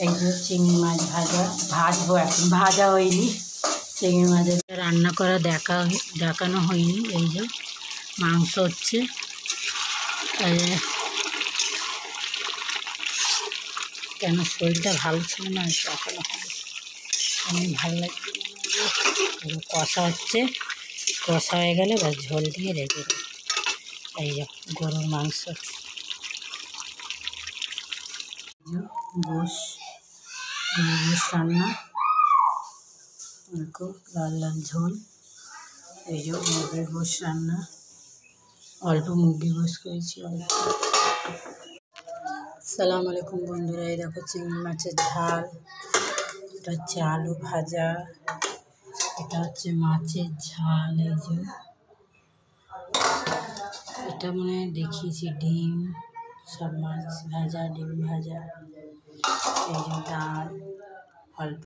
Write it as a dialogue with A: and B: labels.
A: এই যে চিংড়ি মাছ ভাজা, ভাজবো এখন, ভাজা হয়নি। চিংড়ি মাছের রান্না করা দেখানো হয়নি। এই যে মাংস হচ্ছে, কেন শরীরটা ভালো ছিল না, দেখানো হবে। আমি ভালো লাগছে, কষা হচ্ছে, কষা হয়ে গেলে ব্যাস ঝোল দিয়ে রেখে দেবো। এই যে গরুর মাংস, গোশ রান্না, লাল লাল ঝোল। এই যে মুরগির গোশ রান্না, অল্প মুরগি গোশ করেছি অল্প। আসসালামু আলাইকুম বন্ধুরা, এই দেখো চিংড়ি মাছের ঝাল, এটা হচ্ছে আলু ভাজা, এটা হচ্ছে মাছের ঝাল। এই যে এটা মনে হয় দেখিয়েছি, ডিম, সব মাছ ভাজা, ডিম ভাজা। এই যে ডাল, অল্প